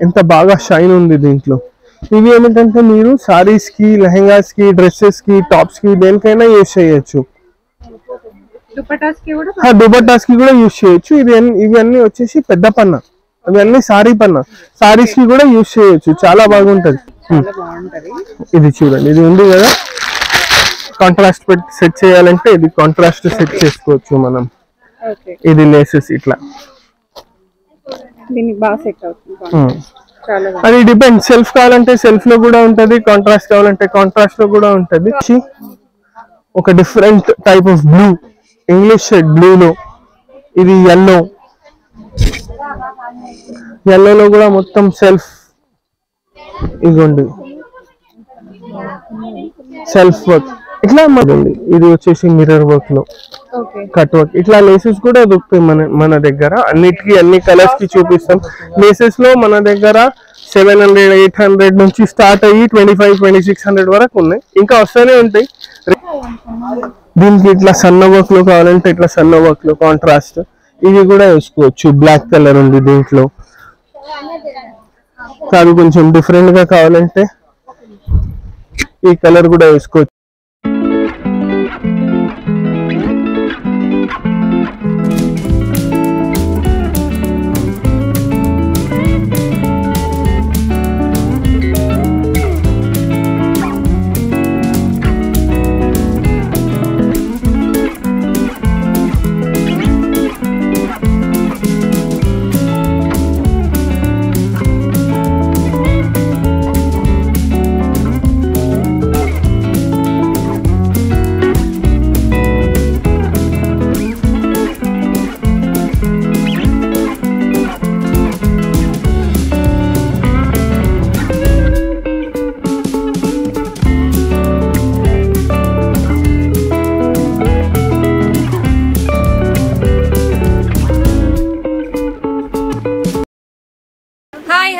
ఎంత బాగా షైన్ ఉంది దీంట్లో. ఇవి ఏమిటంటే మీరు సారీస్ కి, లెహంగాస్ కి, డ్రెస్సెస్ కి, టాప్స్ కి దేనికైనా యూజ్ చేయొచ్చు. దుపట్టాస్ కి కూడా యూజ్ చేయొచ్చు. ఇవన్నీ వచ్చేసి పెద్ద పన్న, ఇవన్నీ సారీ పన్న. సారీస్ కి కూడా యూజ్ చేయొచ్చు, చాలా బాగుంటది. ఇది చూడండి, ఇది ఉంది కదా కాంట్రాస్ట్ పెట్టి సెట్ చేయాలంటే ఇది కాంట్రాస్ట్ సెట్ చేసుకోవచ్చు మనం. ఇది లేసెస్ ఇట్లా అది డిపెండ్. సెల్ఫ్ కావాలంటే సెల్ఫ్ లో కూడా ఉంటది, కాంట్రాస్ట్ కావాలంటే కాంట్రాస్ట్ లో కూడా ఉంటది. ఒక different type of blue, English shade blue లో ఇది ఎల్లోలో కూడా మొత్తం సెల్ఫ్, ఇదిగోండి సెల్ఫ్ వర్క్ ఇట్లా మదండి. ఇది వచ్చేసి మిర్రర్ వర్క్ లో కట్ వర్క్. ఇట్లా లేసెస్ కూడా దొరుకుతాయి మన దగ్గర. అన్నిటికీ అన్ని కలర్స్ కి చూపిస్తాం. లేసెస్ లో మన దగ్గర 700, 800 నుంచి స్టార్ట్ అయ్యి 2500, 2600 వరకు ఉన్నాయి. ఇంకా వస్తూనే ఉంటాయి. దీనికి ఇట్లా సన్న వర్క్ లో కావాలంటే ఇట్లా సన్న వర్క్ లో కాంట్రాస్ట్ ఇవి కూడా వేసుకోవచ్చు. బ్లాక్ కలర్ ఉంది దీంట్లో. కాదు కొంచెం డిఫరెంట్ గా కావాలంటే ఈ కలర్ కూడా వేసుకోవచ్చు.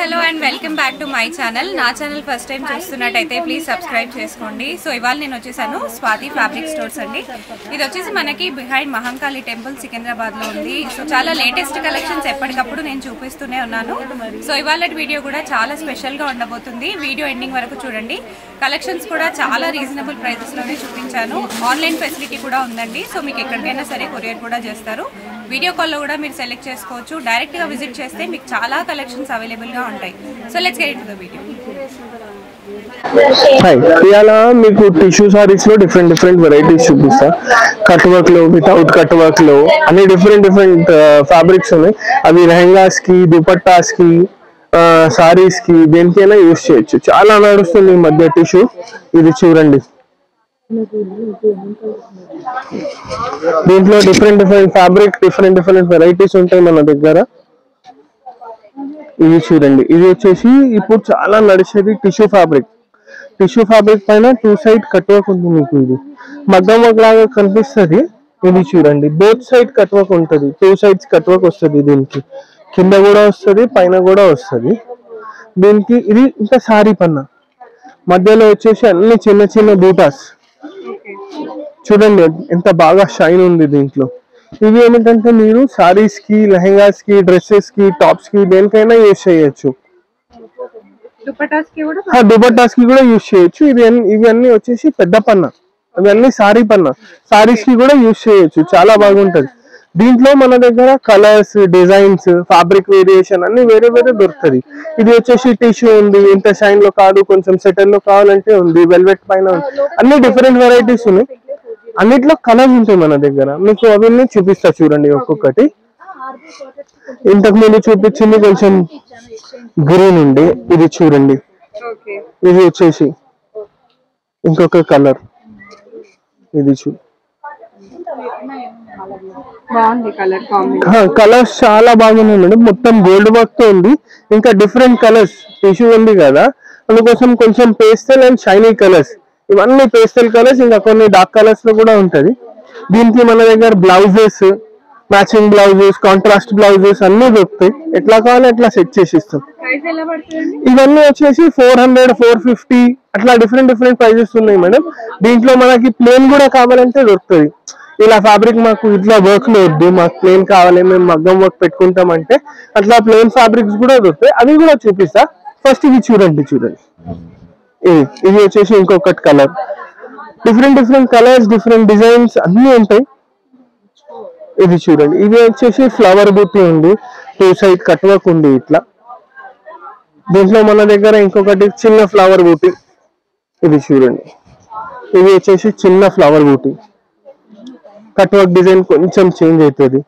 Hello and welcome back to my channel. నా ఛానల్ ఫస్ట్ టైం చూస్తున్నట్టయితే ప్లీజ్ సబ్స్క్రైబ్ చేసుకోండి. సో ఇవాళ నేను వచ్చేసాను స్వాతి ఫ్యాబ్రిక్ స్టోర్స్ అండి. ఇది వచ్చేసి మనకి బిహైండ్ మహంకాళి టెంపుల్ సికింద్రాబాద్ లో ఉంది. సో చాలా లేటెస్ట్ కలెక్షన్స్ ఎప్పటికప్పుడు నేను చూపిస్తూనే ఉన్నాను. సో ఇవాళ వీడియో కూడా చాలా స్పెషల్ గా ఉండబోతుంది. వీడియో ఎండింగ్ వరకు చూడండి. కలెక్షన్స్ కూడా చాలా రీజనబుల్ ప్రైసెస్ లోనే చూపించాను. ఆన్లైన్ ఫెసిలిటీ కూడా ఉందండి. సో మీకు ఎక్కడికైనా సరే కొరియర్ కూడా చేస్తారు. వీడియో కాల్లో కూడా మీరు సెలెక్ట్ చేసుకోవచ్చు. డైరెక్ట్ గా విజిట్ చేస్తే మీకు చాలా కలెక్షన్స్ అవైలబుల్ గా ఉంటాయి. So let's get into the video. ఇవాళ మీకు టిష్యూ సారీస్ లో డిఫరెంట్ వెరైటీస్ చూపిస్తా. కట్ వర్క్ లో, వితౌట్ కట్ వర్క్ లో అన్ని డిఫరెంట్ ఫ్యాబ్రిక్స్ ఉన్నాయి. అవి లెహంగాస్ కి, దుపట్టాస్ కి, సారీస్ కి దేనికైనా యూజ్ చేయొచ్చు. చాలా నడుస్తుంది ఈ మధ్య టిష్యూ. ఇది చూడండి, దీంట్లో డిఫరెంట్ ఫ్యాబ్రిక్, డిఫరెంట్ వెరైటీస్ ఉంటాయి మన దగ్గర. ఇది చూడండి, ఇది వచ్చేసి ఇప్పుడు చాలా నడిచేది టిష్యూ ఫ్యాబ్రిక్. టిష్యూ ఫ్యాబ్రిక్ పైన 2 సైడ్ కట్ వర్క్ ఉంటుంది. మీకు ఇది మగ్గం వర్క్ లాగా కనిపిస్తుంది. ఇది చూడండి, బోత్ సైడ్ కట్ వర్క్ ఉంటుంది. 2 సైడ్స్ కట్ వర్క్ వస్తుంది. దీనికి కింద కూడా వస్తుంది, పైన కూడా వస్తుంది. దీనికి ఇది ఇంకా సారీ పన్న, మధ్యలో వచ్చేసి అన్ని చిన్న బూటాస్. చూడండి ఎంత బాగా షైన్ ఉంది దీంట్లో. ఇవి ఏమిటంటే మీరు సారీస్ కి, లెహంగాస్ కి, డ్రెస్సెస్ కి, టాప్స్ కి దేనికైనా యూజ్ చేయొచ్చు. దుపట్టాస్ కి కూడా యూజ్ చేయొచ్చు. ఇవన్నీ వచ్చేసి పెద్ద పన్న, ఇవన్నీ సారీ పన్న. సారీస్ కి కూడా యూజ్ చేయొచ్చు, చాలా బాగుంటది. దీంట్లో మన దగ్గర కలర్స్, డిజైన్స్, ఫ్యాబ్రిక్ వేరియేషన్ అన్ని వేరే దొరుకుతుంది. ఇది వచ్చేసి టిష్యూ ఉంది, ఇంత షైన్ లో కాదు, కొంచెం సెటిల్ లో కావాలంటే ఉంది, వెల్వెట్ పైన ఉంది. అన్ని డిఫరెంట్ వెరైటీస్ ఉన్నాయి. అన్నిట్లో కలర్స్ ఉంటాయి మన దగ్గర. మీకు అవన్నీ చూపిస్తా చూడండి ఒక్కొక్కటి. ఇంతకు ముందు చూపించింది కొంచెం గ్రీన్ ఉండి, ఇది చూడండి, ఇది వచ్చేసి ఇంకొక కలర్. ఇది కలర్స్ చాలా బాగున్నాయి మేడం. మొత్తం గోల్డ్ వర్క్ తో ఉంది. ఇంకా డిఫరెంట్ కలర్స్, టిష్యూ ఉంది కదా, అందుకోసం కొంచెం పేస్టల్ అండ్ షైనీ కలర్స్. ఇవన్నీ పేస్టల్ కలర్స్, ఇంకా కొన్ని డార్క్ కలర్స్ లో కూడా ఉంటది. దీనికి మన దగ్గర blouses, matching blouses, contrast blouses అన్ని దొరుకుతాయి. ఎట్లా కావాలో అట్లా సెట్ చేసి ఇస్తాం. ఇవన్నీ వచ్చేసి 400, 450 అట్లా డిఫరెంట్ ప్రైజెస్ ఉన్నాయి మేడం. దీంట్లో మనకి ప్లేన్ కూడా కావాలంటే దొరుకుతుంది. ఇలా ఫ్యాబ్రిక్ మాకు ఇట్లా వర్క్ లో వద్దు, మాకు ప్లేన్ కావాలి, మేము మగ్గం వర్క్ పెట్టుకుంటామంటే అట్లా ప్లేన్ ఫ్యాబ్రిక్స్ కూడా దొరుకుతాయి, అవి కూడా చూపిస్తా. ఫస్ట్ ఇది చూడండి, ఇది వచ్చేసి ఇంకొకటి colour. Different colours, different designs అన్ని ఉంటాయి. ఇది చూడండి, ఇది వచ్చేసి ఫ్లవర్ బూటీ ఉంది, 2 సైడ్ కట్ వర్క్ ఉంది ఇట్లా. దీంట్లో మన దగ్గర ఇంకొకటి చిన్న ఫ్లవర్ బూటీ, ఇది చూడండి, ఇది వచ్చేసి చిన్న ఫ్లవర్ బూటీ, కట్ వర్క్ డిజైన్ కొంచెం చేంజ్ అవుతుంది.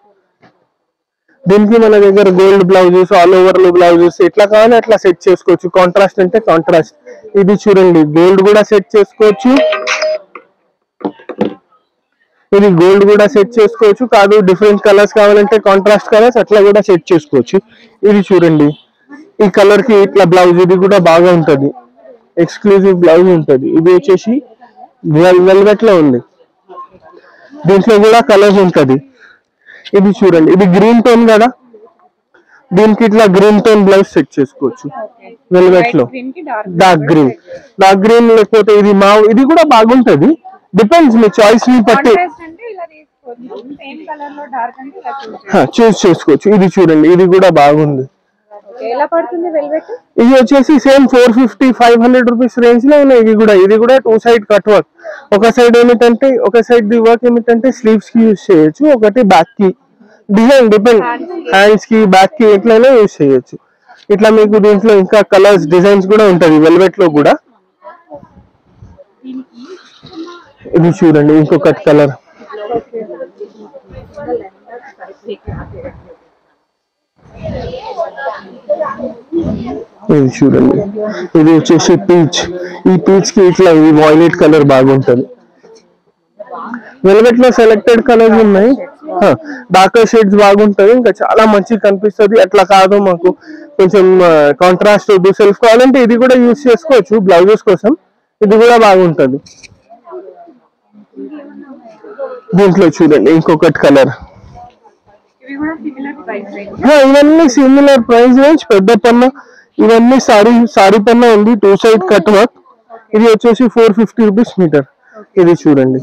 దీనికి మన దగ్గర గోల్డ్ బ్లౌజెస్, ఆల్ ఓవర్ లో బ్లౌజెస్ ఎట్లా కావాలి అట్లా సెట్ చేసుకోవచ్చు. కాంట్రాస్ట్ అంటే కాంట్రాస్ట్. ఇది చూడండి, గోల్డ్ కూడా సెట్ చేసుకోవచ్చు, ఇది గోల్డ్ కూడా సెట్ చేసుకోవచ్చు. కాదు డిఫరెంట్ కలర్స్ కావాలంటే కాంట్రాస్ట్ కలర్స్ అట్లా కూడా సెట్ చేసుకోవచ్చు. ఇది చూడండి, ఈ కలర్ కి ఇట్లా బ్లౌజ్, ఇది కూడా బాగా ఉంటది, ఎక్స్క్లూజివ్ బ్లౌజ్ ఉంటది. ఇది వచ్చేసి వెల్వెట్ లో ఉంది, దీంట్లో కూడా కలర్స్ ఉంటది. ఇది చూడండి, ఇది గ్రీన్ టోన్ కదా, దీనికి ఇట్లా గ్రీన్ టోన్ బ్లౌజ్ సెట్ చేసుకోవచ్చు వెల్వెట్ లో. డార్క్ గ్రీన్ లేకపోతే ఇది మావ్, ఇది కూడా బాగుంటది, డిపెండ్స్ మీ చాయిస్ ని బట్టి చూస్ చేసుకోవచ్చు. ఇది చూడండి, ఇది కూడా బాగుంది. ఇది వచ్చేసి సేమ్ 450-500 రూపీస్ రేంజ్ లో ఉన్నాయి. ఇది కూడా 2 సైడ్ కట్ వర్క్. ఒక సైడ్ ది వర్క్ ఏమిటంటే స్లీవ్స్ కి యూజ్ చేయొచ్చు, ఒకటి బ్యాక్ కి. డిజైన్ డిపెండ్, హ్యాండ్స్ కి బ్యాక్ కి ఎట్లయినా యూజ్ చేయొచ్చు. ఇట్లా మీకు దీంట్లో ఇంకా కలర్స్, డిజైన్స్ కూడా ఉంటది వెల్వెట్ లో కూడా. ఇది చూడండి, ఇంకొకటి కలర్, ఇది చూడండి, ఇది వచ్చేసి పీచ్. ఈ పీచ్ కి ఇట్లా ఈ వాయిలెట్ కలర్ బాగుంటది. వెల్వెట్ లో సెలెక్టెడ్ కలర్స్ ఉన్నాయి, డార్కర్ షేడ్స్ బాగుంటది, ఇంకా చాలా మంచిగా కనిపిస్తుంది. అట్లా కాదు మాకు కొంచెం కాంట్రాస్ట్ వద్దు, సెల్ఫ్ కావాలంటే ఇది కూడా యూజ్ చేసుకోవచ్చు బ్లౌజెస్ కోసం, ఇది కూడా బాగుంటది. దీంట్లో చూడండి ఇంకొకటి కలర్, ఇవన్నీ సిమిలర్ ప్రైస్ రేంజ్. పెద్ద పన్న, ఇవన్నీ సారీ పన్న ఉంది, 2 సైడ్ కట్ వర్క్. ఇది వచ్చేసి 450 రూపీస్ మీటర్. ఇది చూడండి,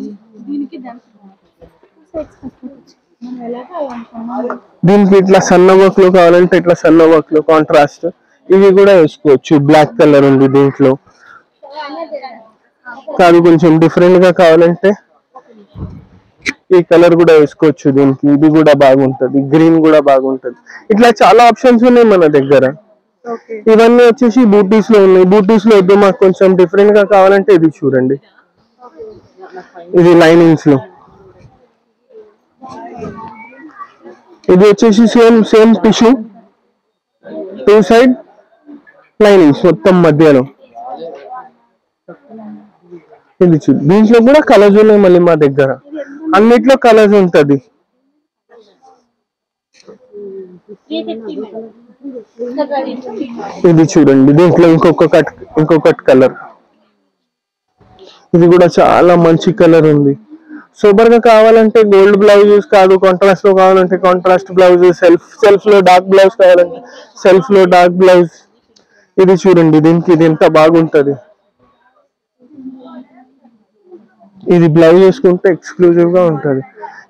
దీనికి ఇట్లా సన్న వర్క్ లో కావాలంటే ఇట్లా సన్న వర్క్ లో కాంట్రాస్ట్, ఇవి కూడా వేసుకోవచ్చు. బ్లాక్ కలర్ ఉంది దీంట్లో, కాదు కొంచెం డిఫరెంట్ గా కావాలంటే ఈ కలర్ కూడా వేసుకోవచ్చు దీనికి, ఇది కూడా బాగుంటది. గ్రీన్ కూడా బాగుంటది. ఇట్లా చాలా ఆప్షన్స్ ఉన్నాయి మన దగ్గర. ఇవన్నీ వచ్చేసి బూటీస్ లో ఉన్నాయి. బూటీస్ లో వద్దు, మాకు కొంచెం డిఫరెంట్ గా కావాలంటే ఇది చూడండి, ఇది లైనింగ్స్ లో. ఇది వచ్చేసి సేమ్ టిష్యూ, 2 సైడ్ లైనింగ్స్ మొత్తం మధ్యలో. ఇది చూడు, దీంట్లో కూడా కలర్స్ ఉన్నాయి మళ్ళీ మా దగ్గర, అన్నిట్లో కలర్స్ ఉంటది. ఇది చూడండి, దీంట్లో ఇంకొకటి కలర్, ఇది కూడా చాలా మంచి కలర్ ఉంది. సూపర్ గా కావాలంటే గోల్డ్ బ్లౌజెస్, కాదు కాంట్రాస్ట్ లో కావాలంటే కాంట్రాస్ట్ బ్లౌజ్, సెల్ఫ్ లో డార్క్ బ్లౌజ్ కావాలంటే సెల్ఫ్ లో డార్క్ బ్లౌజ్. ఇది చూడండి, దీనికి ఇది ఎంత బాగుంటది. ఇది బ్లౌజ్ వేసుకుంటే ఎక్స్క్లూజివ్ గా ఉంటది.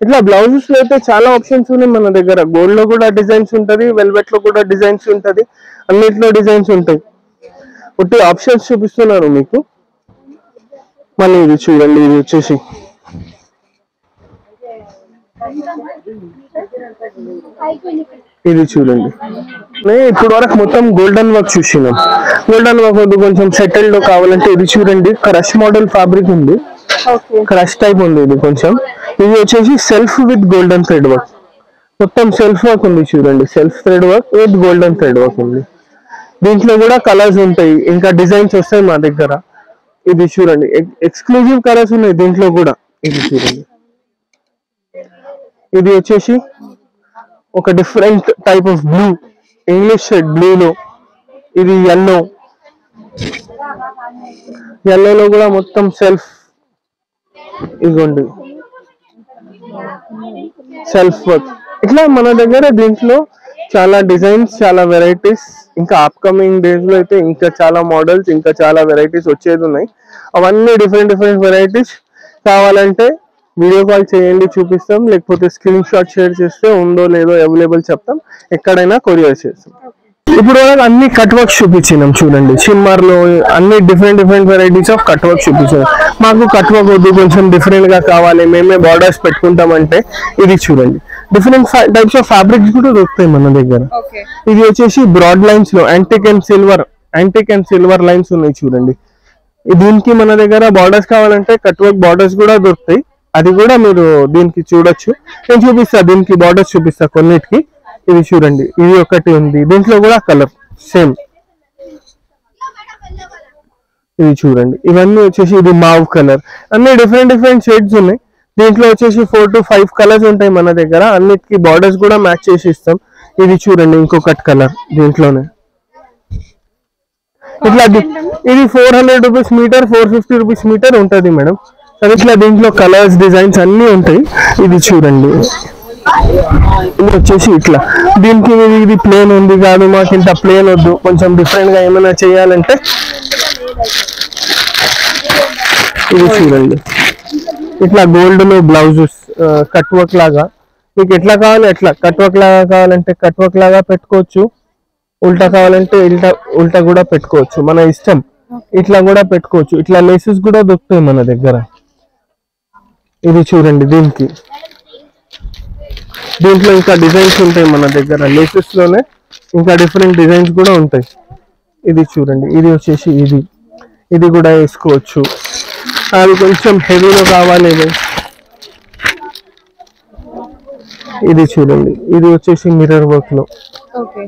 ఇట్లా బ్లౌజెస్ లో అయితే చాలా ఆప్షన్స్ ఉన్నాయి మన దగ్గర. గోల్డ్ లో కూడా డిజైన్స్ ఉంటది, వెల్వెట్ లో కూడా డిజైన్స్ ఉంటది, అన్నిట్లో డిజైన్స్ ఉంటాయి. ఒకటి ఆప్షన్స్ చూపిస్తున్నారు మీకు. మళ్ళీ ఇది చూడండి, ఇది వచ్చేసి ఇది చూడండి, ఇప్పుడు వరకు మొత్తం గోల్డెన్ వర్క్ చూసినాం. గోల్డెన్ వర్క్ వద్దు, కొంచెం సెటిల్డ్ లో కావాలంటే ఇది చూడండి, క్రష్ మోడల్ ఫ్యాబ్రిక్ ఉంది, క్రష్ టైప్ ఉంది ఇది కొంచెం. ఇది వచ్చేసి self with golden thread work, మొత్తం సెల్ఫ్ వర్క్ ఉంది చూడండి, self thread work with golden thread work ఉంది. దీంట్లో కూడా కలర్స్ ఉంటాయి, ఇంకా డిజైన్స్ వస్తాయి మా దగ్గర. ఇది చూడండి, ఎక్స్క్లూజివ్ కలర్స్ ఉన్నాయి దీంట్లో కూడా. ఇది చూడండి, ఇది వచ్చేసి ఒక different type of blue, English shade blue లో. ఇది ఎల్లోలో కూడా మొత్తం సెల్ఫ్, ఇదిగోండి సెల్ఫ్ వర్క్. ఇట్లా మన దగ్గర దీంట్లో చాలా డిజైన్స్, చాలా వెరైటీస్, ఇంకా అప్కమింగ్ డేస్ లో అయితే ఇంకా చాలా మోడల్స్, ఇంకా చాలా వెరైటీస్ వచ్చేది ఉన్నాయి. అవన్నీ డిఫరెంట్ వెరైటీస్ కావాలంటే వీడియో కాల్ చేయండి, చూపిస్తాం. లేకపోతే స్క్రీన్ షాట్ షేర్ చేస్తే ఉందో లేదో అవైలబుల్ చెప్తాం, ఎక్కడైనా కొరియర్ చేస్తాం. ఇప్పుడు అన్ని కట్ వర్క్స్ చూపించినాం చూడండి. షిమ్మర్ లో అన్ని different varieties of cut work చూపించాం. మాకు కట్ వర్క్ వద్దు, కొంచెం డిఫరెంట్ గా కావాలి, మేమే బార్డర్స్ పెట్టుకుంటామంటే ఇది చూడండి. డిఫరెంట్ టైప్స్ ఆఫ్ ఫ్యాబ్రిక్స్ కూడా దొరుకుతాయి మన దగ్గర. ఇది వచ్చేసి బ్రాడ్ లైన్స్ లో యాంటిక్ అండ్ సిల్వర్ లైన్స్ ఉన్నాయి చూడండి. దీనికి మన దగ్గర బార్డర్స్ కావాలంటే కట్ వర్క్ బార్డర్స్ కూడా దొరుకుతాయి, అది కూడా మీరు దీనికి చూడొచ్చు. నేను చూపిస్తా, దీనికి బార్డర్స్ చూపిస్తా కొన్నిటికి. ఇది చూడండి, ఇది ఒకటి ఉంది, దీంట్లో కూడా కలర్ సేమ్. ఇది చూడండి, ఇవన్నీ వచ్చేసి ఇది మావ్ కలర్, అన్ని డిఫరెంట్ షేడ్స్ ఉన్నాయి. దీంట్లో వచ్చేసి 4 to 5 కలర్స్ ఉంటాయి మన దగ్గర, అన్నిటికీ బార్డర్స్ కూడా మ్యాచ్ చేసి ఇస్తాం. ఇది చూడండి ఇంకొకటి కలర్ దీంట్లోనే. ఇట్లా ఇది 400 రూపీస్ మీటర్, 450 రూపీస్ మీటర్ ఉంటుంది మేడం. సరే, ఇట్లా దీంట్లో కలర్స్ డిజైన్స్ అన్ని ఉంటాయి. ఇది చూడండి, ఇది వచ్చేసి ఇట్లా. దీనికి ఇది ప్లేన్ ఉంది కాదు, మాకు ఇంత ప్లేన్ వద్దు, కొంచెం డిఫరెంట్ గా ఏమైనా చేయాలంటే ఇది చూడండి. ఇట్లా గోల్డ్ లో బ్లౌజెస్ కట్ వర్క్ లాగా, మీకు ఎట్లా కావాలి ఎట్లా. కట్ వర్క్ లాగా కావాలంటే కట్ వర్క్ లాగా పెట్టుకోవచ్చు, ఉల్టా కావాలంటే ఉల్టా కూడా పెట్టుకోవచ్చు, మన ఇష్టం. ఇట్లా కూడా పెట్టుకోవచ్చు. ఇట్లా లేసెస్ కూడా దొరుకుతాయి మన దగ్గర. ఇది చూడండి, దీంట్లో ఇంకా డిజైన్స్ ఉంటాయి మన దగ్గర. లేసెస్ లోనే ఇంకా డిఫరెంట్ డిజైన్స్ కూడా ఉంటాయి. ఇది చూడండి, ఇది వచ్చేసి ఇది కూడా వేసుకోవచ్చు. అది కొంచెం హెవీలో కావాలి. ఇది చూడండి, ఇది వచ్చేసి మిర్రర్ వర్క్ లో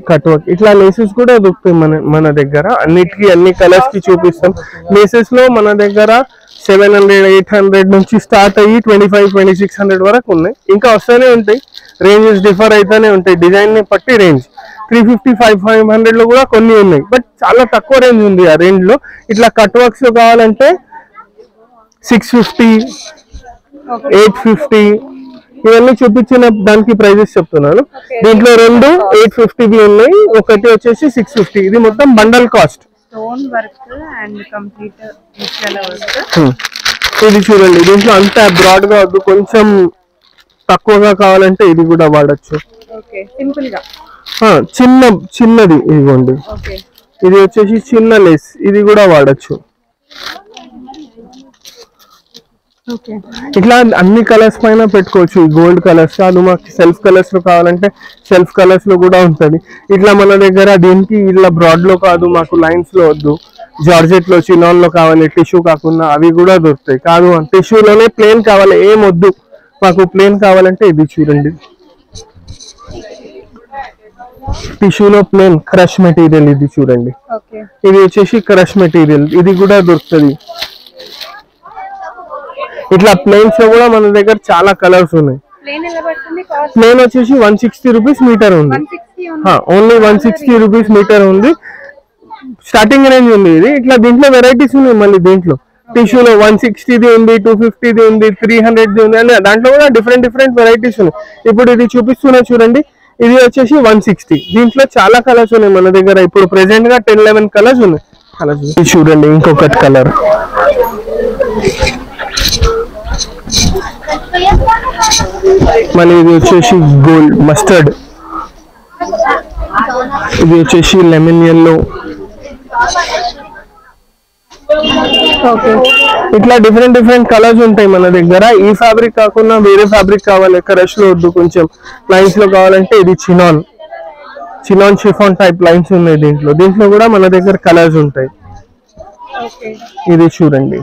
కట్ వర్క్. ఇట్లా లేసెస్ కూడా దొరుకుతాయి మన దగ్గర. అన్నిటికీ అన్ని కలర్స్ కి చూపిస్తాం. లేసెస్ లో మన దగ్గర 700, 800 నుంచి స్టార్ట్ అయ్యి 2500, 2600 వరకు ఉన్నాయి. ఇంకా వస్తూనే ఉంటాయి, రేంజెస్ డిఫర్ అయితేనే ఉంటాయి, డిజైన్ ని బట్టి రేంజ్. 350, 500 లో కూడా కొన్ని ఉన్నాయి, బట్ చాలా తక్కువ రేంజ్ ఉంది ఆ రేంజ్ లో. ఇట్లా కట్ వర్క్స్ కావాలంటే 650, 850 ఇవన్నీ చూపించిన దానికి ప్రైజెస్ చెప్తున్నాను. దీంట్లో 2 850 ఉన్నాయి, ఒకటి వచ్చేసి 650. ఇది మొత్తం bundle cost. Stone work and complete ఇది చూడండి, దీంట్లో అంతా బ్రాడ్ గా వద్దు, కొంచెం తక్కువగా కావాలంటే ఇది కూడా వాడచ్చు. చిన్నది ఇదిగోండి, ఇది వచ్చేసి చిన్న లేస్, ఇది కూడా వాడచ్చు. ఇట్లా అన్ని కలర్స్ పైన పెట్టుకోవచ్చు. ఈ గోల్డ్ కలర్స్ కాదు, మాకు సెల్ఫ్ కలర్స్ లో కావాలంటే సెల్ఫ్ కలర్స్ లో కూడా ఉంటది. ఇట్లా మన దగ్గర దీనికి ఇట్లా బ్రాడ్ లో కాదు, మాకు లైన్స్ లో వద్దు, జార్జెట్ లో చినాన్ లో కావాలి, టిష్యూ కాకుండా అవి కూడా దొరుకుతాయి. కాదు టిష్యూలోనే ప్లేన్ కావాలి, ఏం వద్దు మాకు ప్లేన్ కావాలంటే ఇది చూడండి, టిష్యూలో ప్లేన్ క్రష్ మెటీరియల్. ఇది చూడండి, ఇది వచ్చేసి క్రష్ మెటీరియల్, ఇది కూడా దొరుకుతుంది. ఇట్లా ప్లేన్స్ లో కూడా మన దగ్గర చాలా కలర్స్ ఉన్నాయి. ప్లేన్ వచ్చేసి 160 రూపీస్ మీటర్ ఉంది, ఓన్లీ 160 రూపీస్ మీటర్ ఉంది. స్టార్టింగ్ రేంజ్ ఉంది ఇది. ఇట్లా దీంట్లో వెరైటీస్ ఉన్నాయి. మళ్ళీ దీంట్లో టిష్యూలో 160 ఉంది, 250 ఉంది, 300 ఉంది, అని దాంట్లో కూడా డిఫరెంట్ వెరైటీస్ ఉన్నాయి. ఇప్పుడు ఇది చూపిస్తున్నా చూడండి, ఇది వచ్చేసి 160. దీంట్లో చాలా కలర్స్ ఉన్నాయి మన దగ్గర. ఇప్పుడు ప్రెసెంట్ గా 10-11 కలర్స్ ఉన్నాయి. ఇది చూడండి ఇంకొకటి కలర్, మళ్ళీ ఇది వచ్చేసి గోల్డ్ మస్టర్డ్, ఇది వచ్చేసి లెమన్ yellow. ఇట్లా డిఫరెంట్ కలర్స్ ఉంటాయి మన దగ్గర. ఈ ఫ్యాబ్రిక్ కాకుండా వేరే ఫ్యాబ్రిక్ కావాలి, క్రష్ లో వద్దు, కొంచెం లైన్స్ లో కావాలంటే ఇది చినాన్ షిఫాన్ టైప్ లైన్స్ ఉన్నాయి. దీంట్లో కూడా మన దగ్గర కలర్స్ ఉంటాయి. ఇది చూడండి,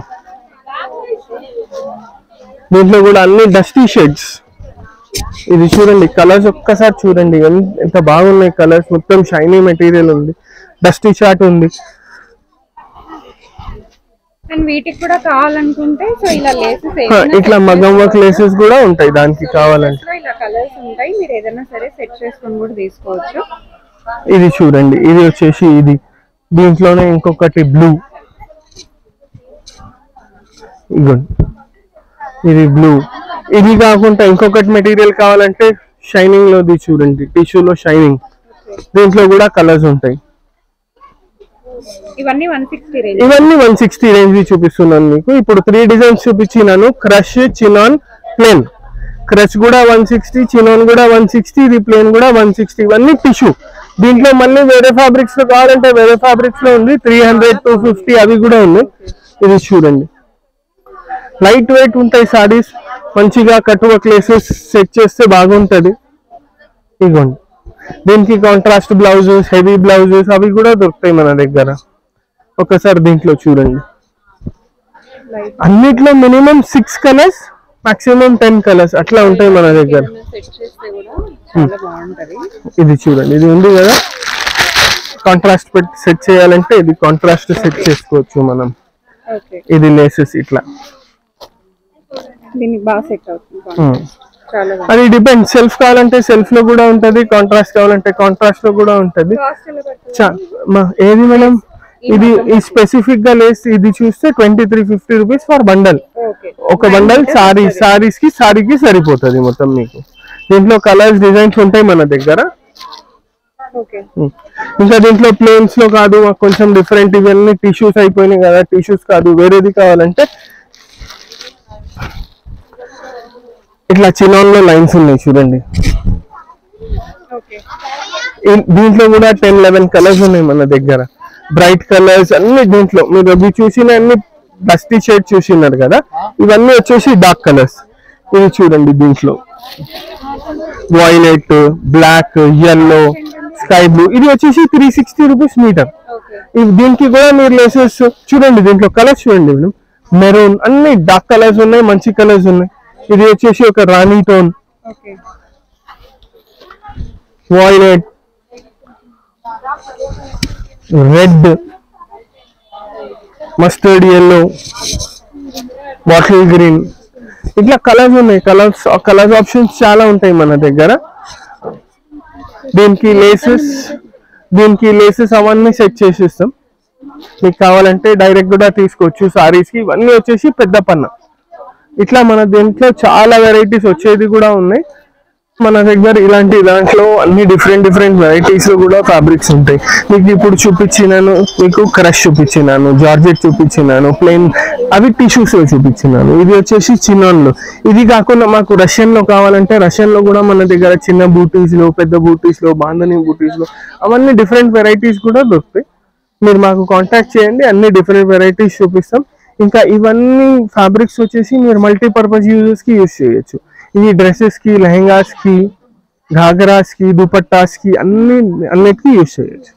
దీంట్లో కూడా అన్ని డస్టీ షేడ్స్. ఇది చూడండి కలర్స్ ఒక్కసారి చూడండి, ఎంత బాగున్నాయి కలర్స్. మొత్తం షైనీ మెటీరియల్ ఉంది, డస్టీ చాట్ ఉంది. వీటికి కూడా కావాలనుకుంటే సో ఇలా లేసెస్ ఇట్లా మగం వర్క్ లేసెస్ కూడా ఉంటాయి దానికి కావాలంటే. ఇలా కలర్స్ ఉంటాయి, మీరు ఏదైనా సరే సెట్ చేసుకొని కూడా తీసుకోవచ్చు. ఇది చూడండి, ఇది వచ్చేసి ఇది దీంట్లోనే ఇంకొకటి బ్లూ, ఇది బ్లూ. ఇది కాకుండా ఇంకొకటి మెటీరియల్ కావాలంటే షైనింగ్ లోది చూడండి, టిష్యూలో షైనింగ్. దీంట్లో కూడా కలర్స్ ఉంటాయి. ఇవన్నీ 160 రేంజ్. ఇవన్నీ 160 రేంజ్ చూపిస్తున్నాను మీకు. ఇప్పుడు 3 designs చూపించినాను, crush, chinon, plane. Creche కూడా 160, చినోన్ కూడా 160, ఇది ప్లేన్ కూడా 160. ఇవన్నీ టిష్యూ. దీంట్లో మళ్ళీ వేరే ఫ్యాబ్రిక్స్ లో కావాలంటే వేరే ఫ్యాబ్రిక్స్ లో ఉంది, 300, 250 అవి కూడా ఉన్నాయి. ఇది చూడండి, లైట్ వెయిట్ ఉంటాయి సారీస్, మంచిగా కట్ వర్క్ లేసెస్ సెట్ చేస్తే బాగుంటది. ఇదిగోండి, దీనికి కాంట్రాస్ట్ బ్లౌజెస్, హెవీ బ్లౌజెస్ అవి కూడా దొరుకుతాయి మన దగ్గర. ఒకసారి దీంట్లో చూడండి, అన్నిట్లో మినిమం 6 కలర్స్, మాక్సిమం 10 కలర్స్ అట్లా ఉంటాయి మన దగ్గర. ఇది చూడండి, ఇది ఉంది కదా కాంట్రాస్ట్ పెట్టి సెట్ చేయాలంటే ఇది కాంట్రాస్ట్ సెట్ చేసుకోవచ్చు మనం. ఇది లేసెస్ ఇట్లా అది డిపెండ్. సెల్ఫ్ కావాలంటే సెల్ఫ్ లో కూడా ఉంటది, కాంట్రాస్ట్ కావాలంటే కాంట్రాస్ట్ లో కూడా ఉంటది. ఏది మేడం ఇది ఈ స్పెసిఫిక్ గా లేస్ ఇది చూస్తే 2350 రూపీస్ ఫర్ బండల్. ఒక బండల్ సారీకి సరిపోతుంది మొత్తం మీకు. దీంట్లో కలర్స్, డిజైన్స్ ఉంటాయి మన దగ్గర. ఇంకా దీంట్లో ప్లేన్స్ లో కాదు, కొంచెం డిఫరెంట్, ఇవన్నీ టిష్యూస్ అయిపోయినాయి కదా, టిష్యూస్ కాదు వేరేది కావాలంటే ఇట్లా చినాన్ లో లైన్స్ ఉన్నాయి చూడండి. దీంట్లో కూడా 10-11 కలర్స్ ఉన్నాయి మన దగ్గర, బ్రైట్ కలర్స్ అన్ని. దీంట్లో మీరు అవి చూసిన అన్ని డస్టీ షేడ్ చూసినారు కదా, ఇవన్నీ వచ్చేసి డార్క్ కలర్స్. ఇది చూడండి, దీంట్లో violet, black, yellow, sky blue, ఇది వచ్చేసి 360 రూపీస్ మీటర్. దీనికి కూడా మీరు లేసెస్ చూడండి, దీంట్లో కలర్స్ చూడండి మేడం, మెరూన్, అన్ని డార్క్ కలర్స్ ఉన్నాయి, మంచి కలర్స్ ఉన్నాయి. ఇది వచ్చేసి ఒక రాణి tone, violet, red, mustard yellow, bottle green, ఇట్లా కలర్స్ ఉన్నాయి. కలర్స్ ఆప్షన్స్ చాలా ఉంటాయి మన దగ్గర. దీనికి లేసెస్ అవన్నీ సెట్ చేసిస్తాం. మీకు కావాలంటే డైరెక్ట్ కూడా తీసుకోవచ్చు సారీస్ కి. ఇవన్నీ వచ్చేసి పెద్ద పన్న. ఇట్లా మన దీంట్లో చాలా వెరైటీస్ వచ్చేది కూడా ఉన్నాయి మన దగ్గర. ఇలాంటి దాంట్లో అన్ని డిఫరెంట్ వెరైటీస్ లో కూడా ఫ్యాబ్రిక్స్ ఉంటాయి. మీకు ఇప్పుడు చూపించినాను, మీకు క్రష్ చూపించినాను, జార్జెట్ చూపించినాను, ప్లెయిన్ అవి టిష్యూస్ లో చూపించినాను. ఇది వచ్చేసి చినాన్ లో. ఇది కాకుండా మాకు రష్యన్ లో కావాలంటే రష్యన్ లో కూడా మన దగ్గర చిన్న బూటీస్ లో, పెద్ద బూటీస్ లో, బాంధనీ బూటీస్ లో అవన్నీ డిఫరెంట్ వెరైటీస్ కూడా దొరుకుతాయి. మీరు మాకు కాంటాక్ట్ చేయండి, అన్ని డిఫరెంట్ వెరైటీస్ చూపిస్తాం. ఇంకా ఇవన్నీ ఫ్యాబ్రిక్స్ వచ్చేసి మీరు మల్టీపర్పస్ యూజెస్ కి యూజ్ చేయొచ్చు. ఇది డ్రెస్సెస్ కి, లెహంగాస్ కి, ఘాగరాస్ కి, దుపట్టాస్ కి అన్నిటికీ యూజ్ చేయొచ్చు.